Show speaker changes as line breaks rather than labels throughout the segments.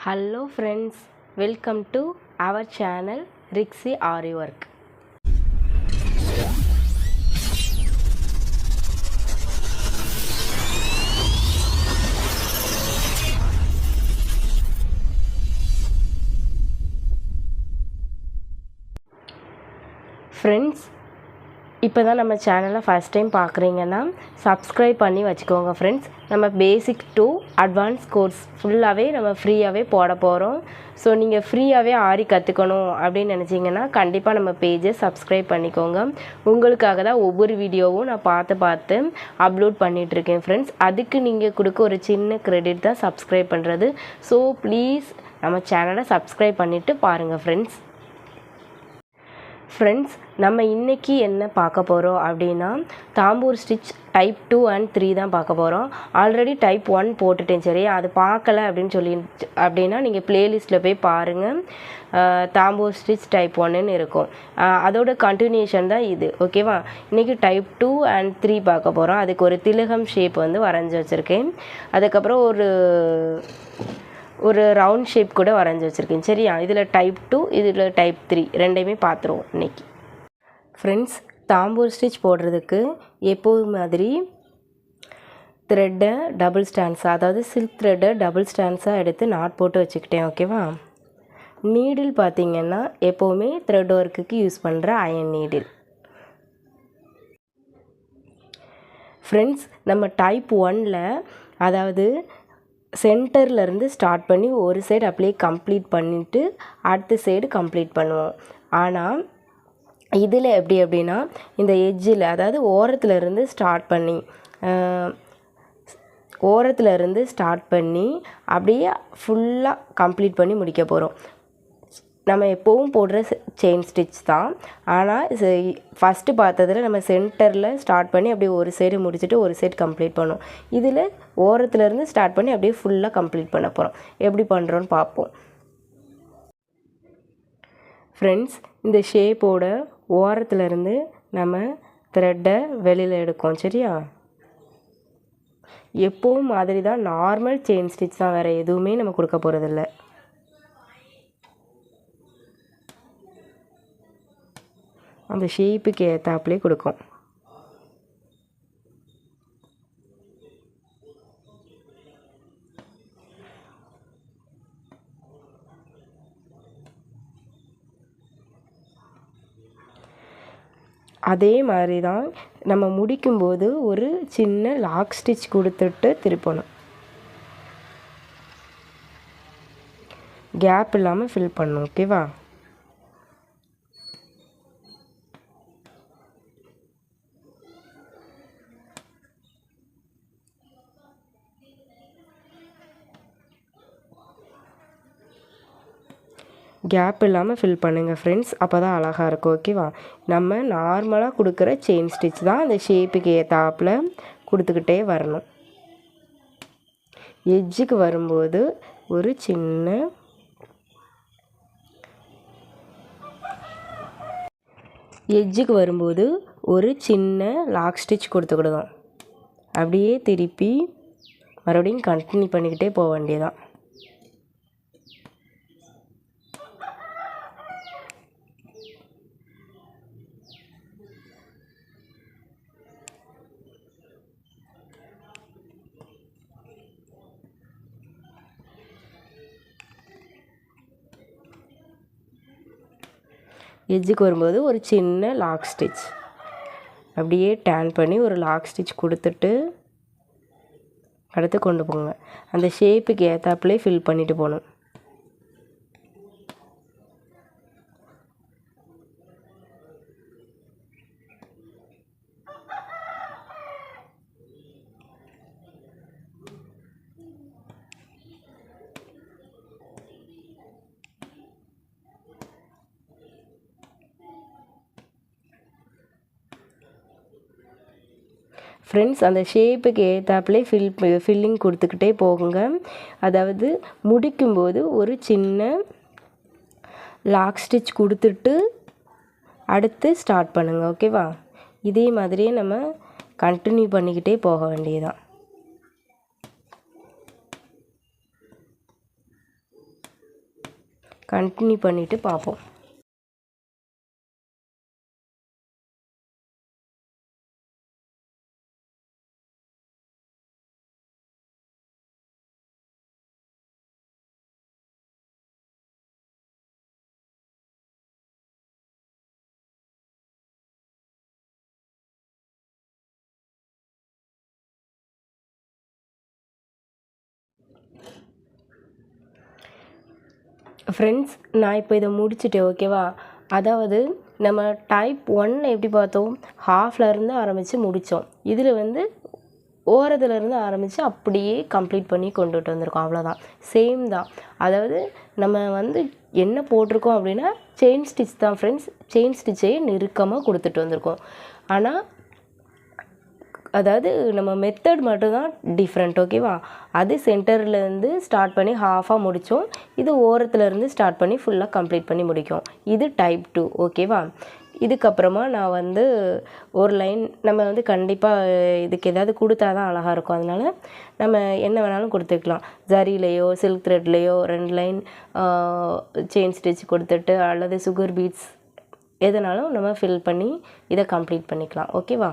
Hello friends, welcome to our channel Rixi Ari Work. Friends, இப்போ தான் நம்ம சேனலை ஃபஸ்ட் டைம் பார்க்குறீங்கன்னா சப்ஸ்கிரைப் பண்ணி வச்சுக்கோங்க ஃப்ரெண்ட்ஸ். நம்ம பேசிக் டு அட்வான்ஸ் கோர்ஸ் ஃபுல்லாகவே நம்ம ஃப்ரீயாகவே போட போகிறோம். ஸோ நீங்கள் ஃப்ரீயாகவே ஆரி கற்றுக்கணும் அப்படின்னு நினச்சிங்கன்னா கண்டிப்பாக நம்ம பேஜை சப்ஸ்கிரைப் பண்ணிக்கோங்க. உங்களுக்காக தான் ஒவ்வொரு வீடியோவும் நான் பார்த்து அப்லோட் பண்ணிகிட்ருக்கேன் ஃப்ரெண்ட்ஸ். அதுக்கு நீங்கள் கொடுக்க ஒரு சின்ன கிரெடிட் தான் சப்ஸ்கிரைப் பண்ணுறது. ஸோ ப்ளீஸ் நம்ம சேனலை சப்ஸ்கிரைப் பண்ணிவிட்டு பாருங்கள் ஃப்ரெண்ட்ஸ். ஃப்ரெண்ட்ஸ், நம்ம இன்றைக்கி என்ன பார்க்க போகிறோம் அப்படின்னா தாம்பூர் ஸ்டிச் டைப் 2 and 3 தான் பார்க்க போகிறோம். ஆல்ரெடி டைப் 1 போட்டுட்டேன். சரி, அது பார்க்கல அப்படின்னா நீங்கள் ப்ளேலிஸ்ட்டில் போய் பாருங்கள். தாம்பூர் ஸ்டிச் டைப் 1ன்னு இருக்கும். அதோட கண்டினியூஷன் தான் இது. ஓகேவா? இன்றைக்கி டைப் 2 and 3 பார்க்க போகிறோம். அதுக்கு ஒரு திலகம் ஷேப் வந்து வரைஞ்சி வச்சுருக்கேன். அதுக்கப்புறம் ஒரு ரவுண்ட் ஷேப் கூட வரைஞ்சி வச்சுருக்கேன். சரியா? இதில் டைப் 2, இதில் டைப் 3 ரெண்டையுமே பார்த்துருவோம் இன்றைக்கி. ஃப்ரெண்ட்ஸ், தாம்பூர் ஸ்டிச் போடுறதுக்கு எப்போது மாதிரி த்ரெட்டை டபுள் ஸ்டாண்ட்ஸாக, அதாவது சில்க் த்ரெட்டை டபுள் ஸ்டாண்ட்ஸாக எடுத்து நாட் போட்டு வச்சுக்கிட்டேன். ஓகேவா? நீடில் பார்த்திங்கன்னா எப்போவுமே த்ரெட் ஒர்க்குக்கு யூஸ் பண்ணுற அயன் நீடில். ஃப்ரெண்ட்ஸ், நம்ம டைப் 1ல் அதாவது சென்டர்லேருந்து ஸ்டார்ட் பண்ணி ஒரு சைடு அப்படியே கம்ப்ளீட் பண்ணிவிட்டு அடுத்த சைடு கம்ப்ளீட் பண்ணுவோம். ஆனால் இதில் எப்படி அப்படின்னா இந்த எட்ஜில், அதாவது ஓரத்துலேருந்து ஸ்டார்ட் பண்ணி அப்படியே ஃபுல்லாக கம்ப்ளீட் பண்ணி முடிக்க போகிறோம். நம்ம எப்போவும் போடுற செயின் ஸ்டிச் தான். ஆனால் ஃபஸ்ட்டு பார்த்ததில் நம்ம சென்டரில் ஸ்டார்ட் பண்ணி அப்படியே ஒரு சைடு முடிச்சுட்டு ஒரு சைடு கம்ப்ளீட் பண்ணோம். இதில் ஓரத்துலேருந்து ஸ்டார்ட் பண்ணி அப்படியே ஃபுல்லாக கம்ப்ளீட் பண்ண போகிறோம். எப்படி பண்ணுறோன்னு பார்ப்போம். ஃப்ரெண்ட்ஸ், இந்த ஷேப்போட ஓரத்துலேருந்து நம்ம த்ரெட்டை வெளியில் எடுக்கும். சரியா? எப்போவும் மாதிரி தான் நார்மல் செயின் ஸ்டிச் தான், வேறு எதுவுமே நம்ம கொடுக்க போகிறதில்ல. அந்த ஷேப்புக்கு ஏற்றாப்புலே கொடுக்கும். அதே மாதிரி தான் நம்ம முடிக்கும்போது ஒரு சின்ன லாக் ஸ்டிச் கொடுத்துட்டு திருப்பணும். கேப் இல்லாமல் ஃபில் பண்ணணும். ஓகேவா? கேப் இல்லாமல் ஃபில் பண்ணுங்கள் ஃப்ரெண்ட்ஸ். அப்போ தான் அழகாக இருக்கும். ஓகேவா? நம்ம நார்மலாக கொடுக்குற செயின் ஸ்டிச் தான் அந்த ஷேப்புக்கு ஏற்றாப்பில் கொடுத்துக்கிட்டே வரணும். எட்ஜுக்கு வரும்போது ஒரு சின்ன லாக் ஸ்டிச் கொடுத்துக்கிடுவோம். அப்படியே திருப்பி மறுபடியும் கண்டினியூ பண்ணிக்கிட்டே போக வேண்டியதான். எட்ஜுக்கு வரும்போது ஒரு சின்ன லாக் ஸ்டிச் அப்படியே டேர்ன் பண்ணி ஒரு லாக் ஸ்டிச் கொடுத்துட்டு அடுத்து கொண்டு போங்க. அந்த ஷேப்புக்கு ஏற்றாப்புலே ஃபில் பண்ணிட்டு போகணும். ஃப்ரெண்ட்ஸ், அந்த ஷேப்புக்கு ஏற்றாப்புலே ஃபில்லிங் கொடுத்துக்கிட்டே போகுங்க. அதாவது முடிக்கும்போது ஒரு சின்ன லாக் ஸ்டிச் கொடுத்துட்டு அடுத்து ஸ்டார்ட் பண்ணுங்கள். ஓகேவா? இதே மாதிரியே நம்ம கண்டினியூ பண்ணிக்கிட்டே போக வேண்டியதான். கண்டினியூ பண்ணிவிட்டு பார்ப்போம். ஃப்ரெண்ட்ஸ், நான் இப்போ இதை முடிச்சுட்டேன். ஓகேவா? அதாவது நம்ம டைப் 1 எப்படி பார்த்தோம், ஹாஃப்லேருந்து ஆரம்பித்து முடித்தோம். இதில் வந்து ஓரத்துலேருந்து ஆரம்பித்து அப்படியே கம்ப்ளீட் பண்ணி கொண்டுட்டு வந்திருக்கோம். அவ்வளோதான், சேம் தான். அதாவது நம்ம வந்து என்ன போட்டிருக்கோம் அப்படின்னா செயின் ஸ்டிச் தான் ஃப்ரெண்ட்ஸ். செயின் ஸ்டிச்சையே நெருக்கமாக கொடுத்துட்டு வந்திருக்கோம். ஆனால் அதாவது நம்ம மெத்தட் மட்டும்தான் டிஃப்ரெண்ட். ஓகேவா? அது சென்டர்லேருந்து ஸ்டார்ட் பண்ணி ஹாஃபாக முடித்தோம். இது ஓரத்துலேருந்து ஸ்டார்ட் பண்ணி ஃபுல்லாக கம்ப்ளீட் பண்ணி முடிக்கும். இது டைப் 2. ஓகேவா? இதுக்கப்புறமா நான் வந்து ஒரு லைன் நம்ம வந்து கண்டிப்பாக இதுக்கு ஏதாவது கொடுத்தா தான் அழகாக இருக்கும். அதனால் நம்ம என்ன வேணாலும் கொடுத்துக்கலாம். ஜரிலேயோ சில்க் த்ரெட்லேயோ 2 லைன் செயின் ஸ்டிச் கொடுத்துட்டு அல்லது சுகர் பீட்ஸ் எதுனாலும் நம்ம ஃபில் பண்ணி இதை கம்ப்ளீட் பண்ணிக்கலாம். ஓகேவா?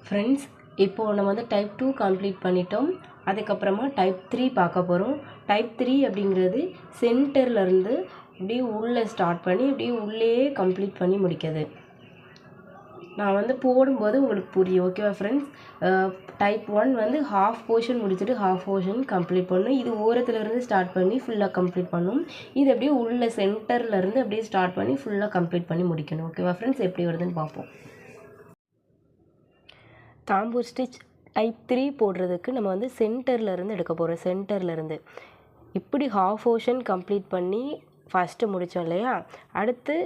ஃப்ரெண்ட்ஸ், இப்போது நம்ம வந்து டைப் 2 கம்ப்ளீட் பண்ணிட்டோம். அதுக்கப்புறமா டைப் 3 பார்க்க போகிறோம். டைப் 3 அப்படிங்கிறது சென்டர்லேருந்து இப்படியே உள்ளே ஸ்டார்ட் பண்ணி இப்படியே உள்ளேயே கம்ப்ளீட் பண்ணி முடிக்கிறது. நான் வந்து போடும்போது உங்களுக்கு புரியும். ஓகேவா ஃப்ரெண்ட்ஸ்? டைப் 1 வந்து ஹாஃப் போர்ஷன் முடிச்சுட்டு ஹாஃப் போர்ஷன் கம்ப்ளீட் பண்ணணும். இது ஓரத்துலேருந்து ஸ்டார்ட் பண்ணி ஃபுல்லாக கம்ப்ளீட் பண்ணணும். இது அப்படியே உள்ள சென்டர்லேருந்து அப்படியே ஸ்டார்ட் பண்ணி ஃபுல்லாக கம்ப்ளீட் பண்ணி முடிக்கணும். ஓகேவா ஃப்ரெண்ட்ஸ்? எப்படி வருதுன்னு பார்ப்போம். தாம்பூர் ஸ்டிச் டைப் 3 போடுறதுக்கு நம்ம வந்து சென்டர்லேருந்து எடுக்க போகிறோம். சென்டர்லேருந்து இப்படி ஹாஃப் போர்ஷன் கம்ப்ளீட் பண்ணி ஃபஸ்ட்டு முடித்தோம் இல்லையா? அடுத்து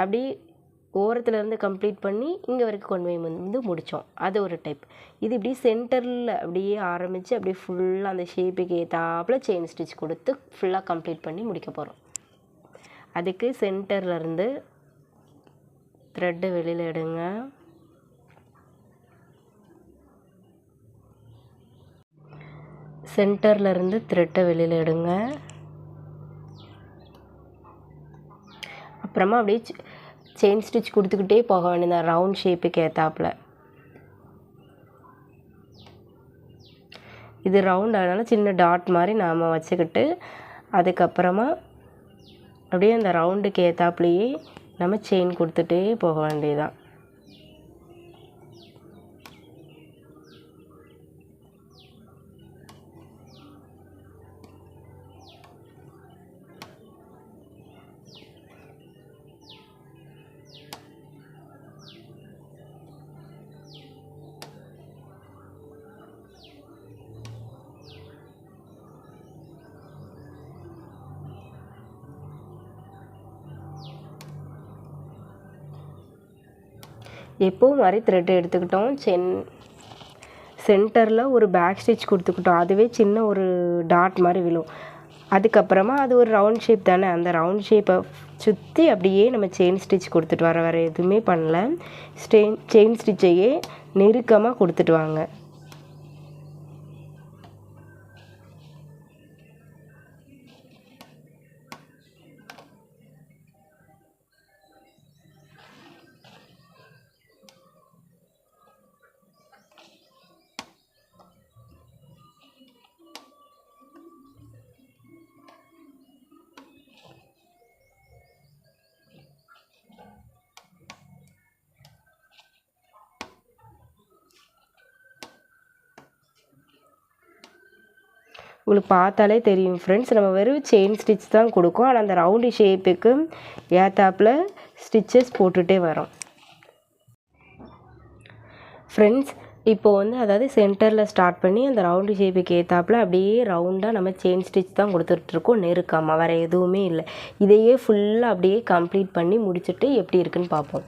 அப்படி ஓரத்துலேருந்து கம்ப்ளீட் பண்ணி இங்கே வரைக்கும் கொண்டு போய் வந்து முடித்தோம். அது ஒரு டைப். இது இப்படி சென்டரில் அப்படியே ஆரம்பித்து அப்படியே ஃபுல்லாக அந்த ஷேப்புக்கு ஏற்றாப்புல செயின் ஸ்டிச் கொடுத்து ஃபுல்லாக கம்ப்ளீட் பண்ணி முடிக்க போகிறோம். அதுக்கு சென்டர்லேருந்து த்ரெட்டை வெளியில் எடுங்க. சென்டர்லேருந்து த்ரெட்டை வெளியில் எடுங்க. அப்புறமா அப்படியே செயின் ஸ்டிச் கொடுத்துக்கிட்டே போக வேண்டியதான் ரவுண்ட் ஷேப்புக்கு ஏற்றாப்புல. இது ரவுண்ட் அதனால் சின்ன டாட் மாதிரி நாம் வச்சுக்கிட்டு அதுக்கப்புறமா அப்படியே அந்த ரவுண்டுக்கு ஏற்றாப்புலையே நம்ம செயின் கொடுத்துட்டே போக வேண்டியதான். எப்போவும் மாதிரி த்ரெட் எடுத்துக்கிட்டோம். சென்டரில் ஒரு பேக் ஸ்டிச் கொடுத்துக்கிட்டோம். அதுவே சின்ன ஒரு டாட் மாதிரி விழும். அதுக்கப்புறமா அது ஒரு ரவுண்ட் ஷேப் தானே, அந்த ரவுண்ட் ஷேப்பை சுற்றி அப்படியே நம்ம செயின் ஸ்டிச் கொடுத்துட்டு வேறு எதுவுமே பண்ணல. செயின் ஸ்டிச்சையே நெருக்கமாக கொடுத்துட்டு வாங்க. உங்களுக்கு பார்த்தாலே தெரியும் ஃப்ரெண்ட்ஸ், நம்ம வெறும் செயின் ஸ்டிச் தான் கொடுக்கும். ஆனால் அந்த ரவுண்டு ஷேப்புக்கு ஏத்தாப்பில் ஸ்டிச்சஸ் போட்டுகிட்டே வரோம். ஃப்ரெண்ட்ஸ், இப்போது வந்து அதாவது சென்டரில் ஸ்டார்ட் பண்ணி அந்த ரவுண்டு ஷேப்புக்கு ஏற்றாப்புல அப்படியே ரவுண்டாக நம்ம செயின் ஸ்டிச் தான் கொடுத்துட்ருக்கோம் நெருக்கமாக, வேறு எதுவுமே இல்லை. இதையே ஃபுல்லாக அப்படியே கம்ப்ளீட் பண்ணி முடிச்சுட்டு எப்படி இருக்குன்னு பார்ப்போம்.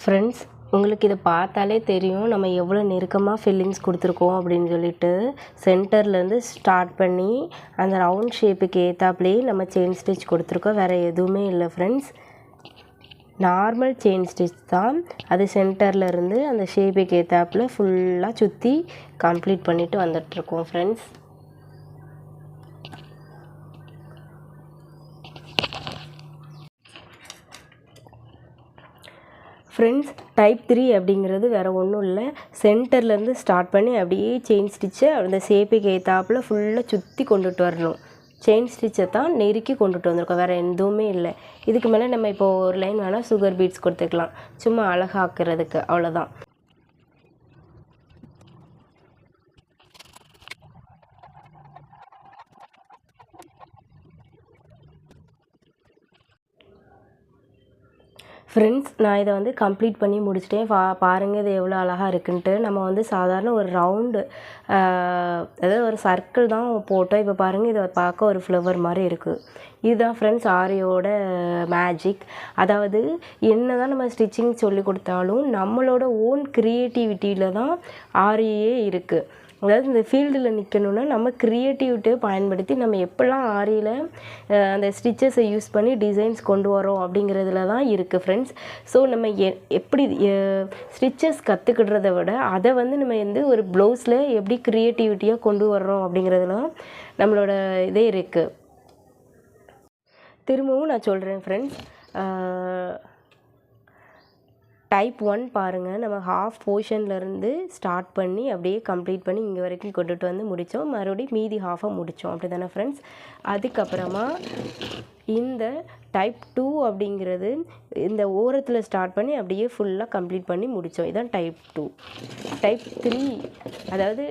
ஃப்ரெண்ட்ஸ், உங்களுக்கு இதை பார்த்தாலே தெரியும் நம்ம எவ்வளோ நெருக்கமாக ஃபில்லிங்ஸ் கொடுத்துருக்கோம் அப்படின்னு சொல்லிட்டு. சென்டர்லேருந்து ஸ்டார்ட் பண்ணி அந்த ரவுண்ட் ஷேப்புக்கு ஏற்றாப்புலேயே நம்ம செயின் ஸ்டிச் கொடுத்துருக்கோம். வேறு எதுவுமே இல்லை ஃப்ரெண்ட்ஸ், நார்மல் செயின் ஸ்டிச் தான். அது சென்டர்லேருந்து அந்த ஷேப்புக்கு ஏற்றாப்புல ஃபுல்லாக சுற்றி கம்ப்ளீட் பண்ணிவிட்டு வந்துட்டுருக்கோம் ஃப்ரெண்ட்ஸ். ஃப்ரெண்ட்ஸ், டைப் 3 அப்படிங்கிறது வேறு ஒன்றும் இல்லை. சென்டர்லேருந்து ஸ்டார்ட் பண்ணி அப்படியே செயின் ஸ்டிச்சை அந்த ஷேப்புக்கு ஏற்றாப்புல ஃபுல்லாக சுற்றி கொண்டுட்டு வரணும். செயின் ஸ்டிச்சை தான் நெருக்கி கொண்டுட்டு வந்திருக்கோம், வேறு எதுவுமே இல்லை. இதுக்கு மேலே நம்ம இப்போ ஒரு லைன் வேணால் சுகர் பீட்ஸ் கொடுத்துக்கலாம், சும்மா அழகாக்கிறதுக்கு, அவ்வளோதான். ஃப்ரெண்ட்ஸ், நான் இதை வந்து கம்ப்ளீட் பண்ணி முடிச்சிட்டேன். பாருங்கள் இது எவ்வளோ அழகாக இருக்குன்ட்டு. நம்ம வந்து சாதாரண ஒரு ரவுண்டு, அதாவது ஒரு சர்க்கிள் தான் போட்டோம். இப்போ பாருங்கள், இதை பார்க்க ஒரு ஃப்ளவர் மாதிரி இருக்குது. இதுதான் ஃப்ரெண்ட்ஸ் ஆரியோட மேஜிக். அதாவது என்ன தான் நம்ம ஸ்டிச்சிங் சொல்லி கொடுத்தாலும் நம்மளோட ஓன் க்ரியேட்டிவிட்டியில் தான் ஆரியே இருக்குது. அதாவது இந்த ஃபீல்டில் நிற்கணுன்னா நம்ம க்ரியேட்டிவிட்டியை பயன்படுத்தி நம்ம எப்படிலாம் ஆரியில் அந்த ஸ்டிச்சஸை யூஸ் பண்ணி டிசைன்ஸ் கொண்டு வரோம் அப்படிங்கிறதுல தான் இருக்குது ஃப்ரெண்ட்ஸ். ஸோ நம்ம எப்படி ஸ்டிச்சஸ் கற்றுக்கிடுறத விட அதை வந்து நம்ம வந்து ஒரு ப்ளவுஸில் எப்படி க்ரியேட்டிவிட்டியாக கொண்டு வர்றோம் அப்படிங்கிறதுல நம்மளோட இதே இருக்குது. திரும்பவும் நான் சொல்கிறேன் ஃப்ரெண்ட்ஸ், டைப் 1 பாருங்கள், நம்ம ஹாஃப் போர்ஷன்லேருந்து ஸ்டார்ட் பண்ணி அப்படியே கம்ப்ளீட் பண்ணி இங்கே வரைக்கும் கொண்டுட்டு வந்து முடித்தோம். மறுபடியும் மீதி ஹாஃபை முடித்தோம், அப்படி தானே ஃப்ரெண்ட்ஸ். அதுக்கப்புறமா இந்த டைப் 2 அப்படிங்கிறது இந்த ஓரத்தில் ஸ்டார்ட் பண்ணி அப்படியே ஃபுல்லாக கம்ப்ளீட் பண்ணி முடித்தோம். இதுதான் டைப் 2. டைப் 3 அதாவது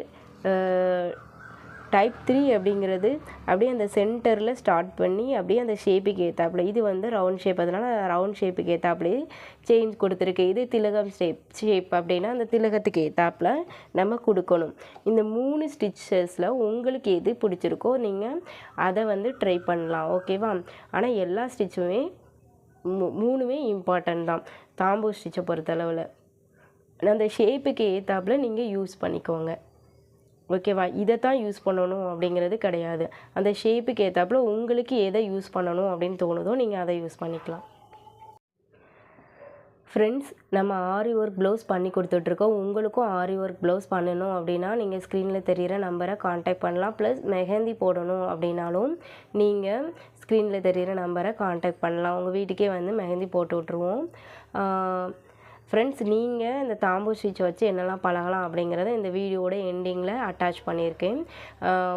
டைப் 3 அப்படிங்கிறது அப்படியே அந்த சென்டரில் ஸ்டார்ட் பண்ணி அப்படியே அந்த ஷேப்புக்கு ஏற்றாப்புல, இது வந்து ரவுண்ட் ஷேப், அதனால் ரவுண்ட் ஷேப்புக்கு ஏற்றாப்புலேயே செயின் கொடுத்துருக்கு. இது திலகம் ஷேப் அப்படின்னா அந்த திலகத்துக்கு ஏற்றாப்புல நம்ம கொடுக்கணும். இந்த 3 ஸ்டிச்சஸில் உங்களுக்கு எது பிடிச்சிருக்கோ நீங்கள் அதை வந்து ட்ரை பண்ணலாம், ஓகேவா. ஆனால் எல்லா ஸ்டிச்சுமே 3மே இம்பார்ட்டன்ட் தான் தாம்பூ ஸ்டிச்சை பொறுத்தளவில். அந்த ஷேப்புக்கு ஏற்றாப்புல நீங்கள் யூஸ் பண்ணிக்கோங்க, ஓகேவா. இதை தான் யூஸ் பண்ணணும் அப்படிங்கிறது கிடையாது. அந்த ஷேப்புக்கு ஏற்றாப்புல உங்களுக்கு எதை யூஸ் பண்ணணும் அப்படின்னு தோணுதோ நீங்கள் அதை யூஸ் பண்ணிக்கலாம். ஃப்ரெண்ட்ஸ், நம்ம ஆரி ஒர்க் ப்ளவுஸ் பண்ணி கொடுத்துட்ருக்கோம். உங்களுக்கும் ஆரி ஒர்க் ப்ளவுஸ் பண்ணணும் அப்படின்னா நீங்கள் ஸ்க்ரீனில் தெரிகிற நம்பரை காண்டாக்ட் பண்ணலாம். ப்ளஸ் மெஹந்தி போடணும் அப்படின்னாலும் நீங்கள் ஸ்க்ரீனில் தெரிகிற நம்பரை காண்டாக்ட் பண்ணலாம். உங்கள் வீட்டுக்கே வந்து மெஹந்தி போட்டு விட்ருவோம். ஃப்ரெண்ட்ஸ், நீங்கள் இந்த தாம்பூ ஸ்டிச் வச்சு என்னெல்லாம் பழகலாம் அப்படிங்கிறத இந்த வீடியோட எண்டிங்கில் அட்டாச் பண்ணியிருக்கேன்.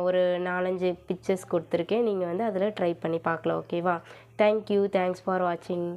ஒரு 4-5 பிக்சர்ஸ் கொடுத்துருக்கேன், நீங்கள் வந்து அதில் ட்ரை பண்ணி பார்க்கலாம், ஓகேவா. தேங்க்யூ, தேங்க்ஸ் ஃபார் வாட்சிங்.